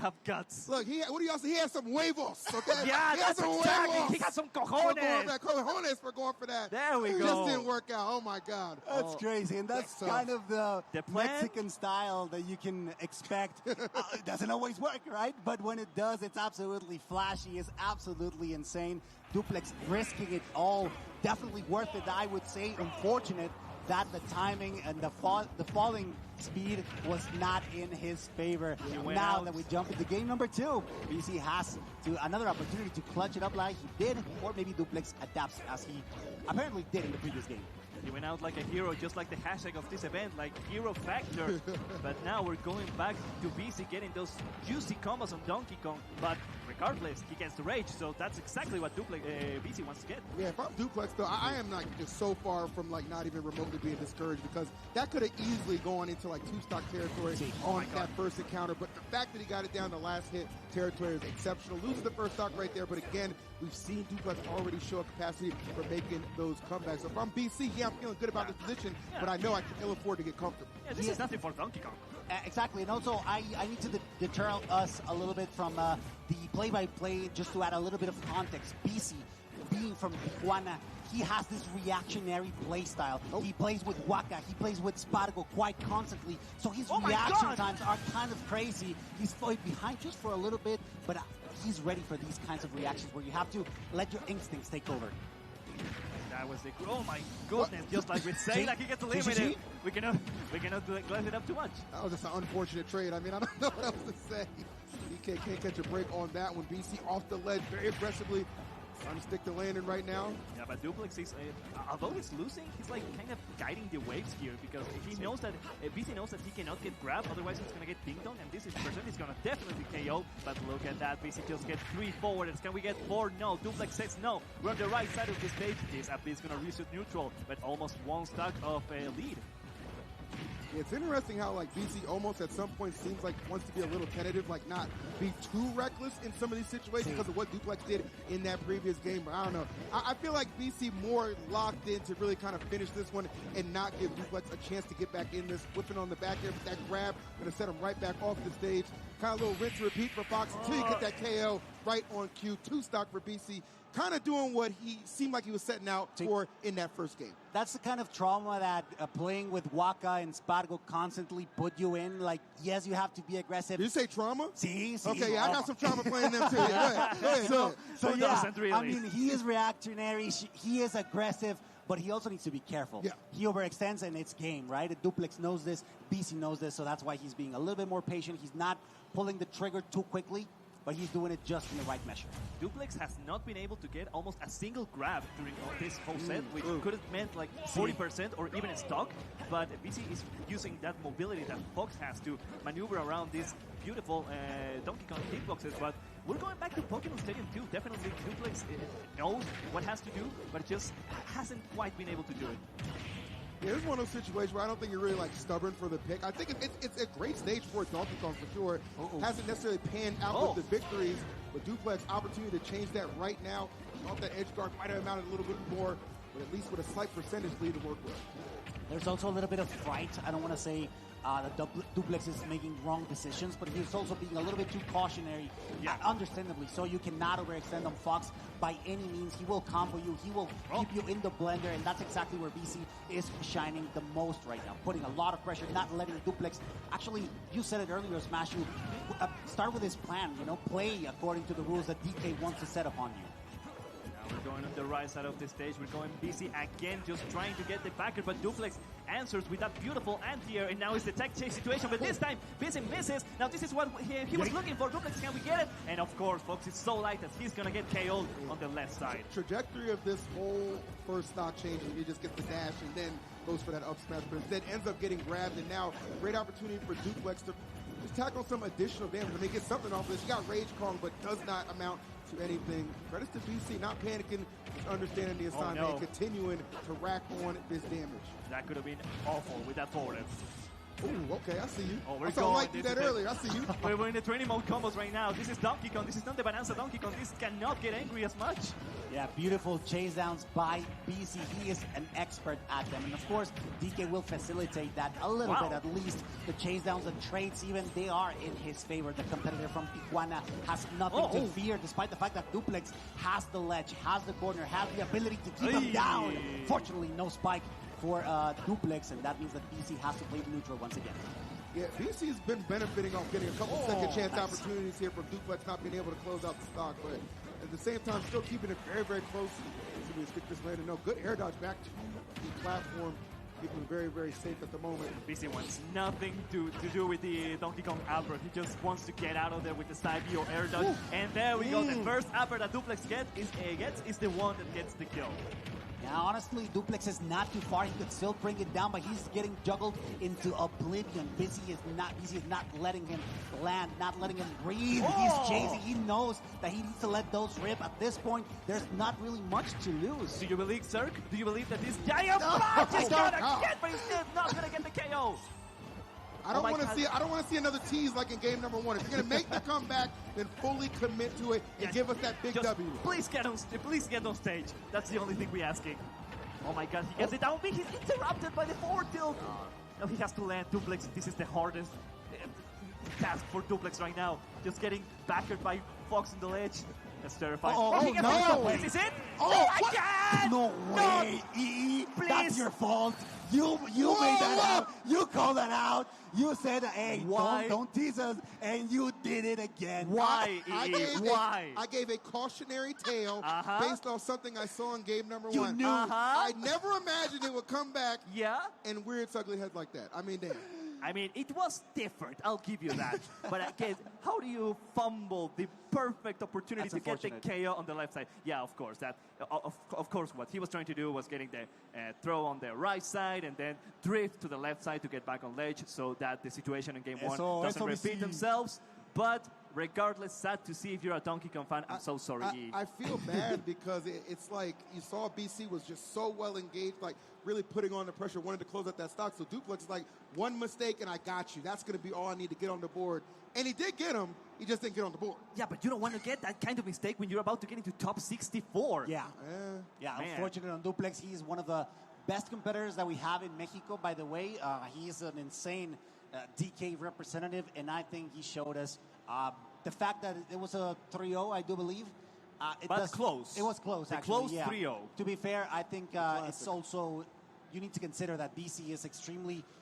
have guts. Look, what do y'all say? He has some huevos, okay? Yeah, that's exactly. Huevos. He got some cojones. Cojones for going for that. There we go. Just didn't work out. Oh, my God. That's crazy. And that's kind of the Mexican style that you can expect. It doesn't always work, right? But when it does, it's absolutely flashy. It's absolutely insane. Duplex risking it all. Definitely worth it, I would say. Unfortunate that the timing and the falling speed was not in his favor. Now that we jump into game number 2, BICI has another opportunity to clutch it up like he did, or maybe Duplex adapts as he apparently did in the previous game. He went out like a hero, just like the hashtag of this event, like hero factor. But now we're going back to BICI getting those juicy combos on Donkey Kong. But regardless, he gets the rage, so that's exactly what BICI wants to get. Yeah, if I'm Duplex, though, I am like just so far from like not even remotely being discouraged, because that could have easily gone into like 2-stock territory on that first encounter. But the fact that he got it down to last hit territory is exceptional. Loses the first stock right there, but again, we've seen Duplex already show a capacity for making those comebacks. So if I'm BICI, yeah, I'm feeling good about this position, but I know I can ill afford to get comfortable. Yeah, this is nothing for Donkey Kong. Exactly, and also I need to deter us a little bit from the play-by-play, just to add a little bit of context. BICI, being from Tijuana, he has this reactionary play style. He plays with Waka, he plays with Spargo quite constantly, so his reaction times are kind of crazy. He's behind just for a little bit, but he's ready for these kinds of reactions where you have to let your instincts take over. That was the oh my goodness! Just like we say, like he gets eliminated. We cannot glass it up too much. That was just an unfortunate trade. I mean, I don't know what else to say. DK can't catch a break on that one. BICI off the ledge very aggressively. Trying to stick the landing right now. Yeah, but Duplex is, although he's losing, he's like kind of guiding the waves here, because he knows that, BICI knows that he cannot get grabbed, otherwise he's going to get ding-dong, and this person is going to definitely KO. But look at that, BICI just gets 3 forwards. Can we get 4? No. Duplex says no. We're on the right side of the stage. This up is going to reset neutral, but almost 1 stock of lead. It's interesting how like BICI almost at some point seems like wants to be a little tentative, like not be too reckless in some of these situations because of what Duplex did in that previous game. But I don't know. I feel like BICI more locked in to really kind of finish this one and not give Duplex a chance to get back in this. Whipping on the back end with that grab, going to set him right back off the stage. Kind of a little rinse and repeat for Fox until you get that KO right on cue. 2 stock for BICI. Kind of doing what he seemed like he was setting out for in that first game. That's the kind of trauma that playing with Waka and Spargo constantly put you in. Like, yes, you have to be aggressive. Did you say trauma? See. Okay, yeah, I got some trauma playing them too. Go ahead. So yeah, really. I mean, he is reactionary. He is aggressive. But he also needs to be careful. Yeah. He overextends and it's game, right? Duplex knows this. BICI knows this. So that's why he's being a little bit more patient. He's not pulling the trigger too quickly, but he's doing it just in the right measure. Duplex has not been able to get almost a single grab during this whole set, which could have meant like 40% or even a stock. But BICI is using that mobility that Fox has to maneuver around these beautiful Donkey Kong hitboxes. But we're going back to Pokemon Stadium 2. Definitely Duplex knows what has to do, but just hasn't quite been able to do it. Yeah, it's one of those situations where I don't think you're really like stubborn for the pick. I think it's a great stage for Donkey Kong for sure. Hasn't necessarily panned out with the victories, but Duplex opportunity to change that right now. Off that edge guard might have amounted a little bit more, but at least with a slight percentage lead to work with. There's also a little bit of fright. I don't want to say that Duplex is making wrong decisions, but he's also being a little bit too cautionary, understandably. So you cannot overextend on Fox by any means. He will combo you. He will keep you in the blender, and that's exactly where BICI is shining the most right now, putting a lot of pressure, not letting Duplex. Actually, you said it earlier, Smash. You start with his plan. Play according to the rules that DK wants to set upon you. We're going on the right side of the stage. We're going BICI again, just trying to get the backer, but Duplex answers with that beautiful anti-air, and now it's the tech chase situation, but this time BICI misses. Now this is what he was looking for. Duplex, can we get it? And of course, Fox is so light that he's going to get KO'd on the left side. Trajectory of this whole first stock changes. He just gets the dash and then goes for that up smash, but instead ends up getting grabbed, and now great opportunity for Duplex to just tackle some additional damage. I mean, get something off this. He got Rage Kong, but does not amount to anything. Credits to BICI, not panicking, just understanding the assignment and continuing to rack on this damage. That could have been awful with that forward. Ooh, okay, I see you. Oh, we're I going. like you that earlier. I see you. We're in the training mode combos right now. This is Donkey Kong. This is not the Bonanza Donkey Kong. This cannot get angry as much. Yeah, beautiful chase downs by BICI. He is an expert at them. And of course, DK will facilitate that a little bit at least. The chase downs and trades even, they are in his favor. The competitor from Tijuana has nothing to fear, despite the fact that Duplex has the ledge, has the corner, has the ability to keep him down. Fortunately, no spike for Duplex, and that means that BICI has to play neutral once again. Yeah, BICI has been benefiting off getting a couple second chance opportunities here from Duplex not being able to close out the stock, but at the same time still keeping it very, very close. So we stick this landing. No, good air dodge back to the platform. Keeping him very, very safe at the moment. BICI wants nothing to do with the Donkey Kong upper. He just wants to get out of there with the side B or air dodge. And there we go. The first upper that Duplex gets is the one that gets the kill. Now, honestly, Duplex is not too far. He could still bring it down, but he's getting juggled into oblivion. BICI is not letting him land, not letting him breathe. He's chasing. He knows that he needs to let those rip. At this point, there's not really much to lose. Do you believe, Zerk? Do you believe that this giant punch is gonna get, but he's not gonna get the KO? I don't want to see. I don't want to see another tease like in game number 1. If you're gonna make the comeback, then fully commit to it and give us that big W. Please get on stage. That's the only thing we're asking. Oh my God, he gets it down. He's interrupted by the forward tilt. Now he has to land Duplex. This is the hardest task for Duplex right now. Just getting backed by Fox in the ledge. That's terrifying. No! This is it. Oh my God! No way, EE. That's your fault. You made that out. You called that out. You said, hey, don't tease us, and you did it again. Why, Why? I gave a cautionary tale based off something I saw in game number 1. You knew. I never imagined it would come back and rear its ugly head like that. I mean, damn. I mean, it was different. I'll give you that. But again, how do you fumble the perfect opportunity to get the KO on the left side? Yeah, of course. Of course, what he was trying to do was getting the throw on the right side and then drift to the left side to get back on ledge so that the situation in game 1 doesn't repeat themselves. But regardless, sad to see if you're a Donkey Kong fan. I'm so sorry. I feel bad because it's like you saw BICI was just so well engaged, like really putting on the pressure, wanted to close out that stock. So Duplex is like, one mistake and I got you. That's going to be all I need to get on the board. And he did get him. He just didn't get on the board. Yeah, but you don't want to get that kind of mistake when you're about to get into top 64. Yeah, unfortunately on Duplex, he is one of the best competitors that we have in Mexico, by the way. He is an insane DK representative, and I think he showed us the fact that it was a 3-0, I do believe. Close. It was close, actually. Close 3-0. To be fair, I think it's also, you need to consider that BICI is extremely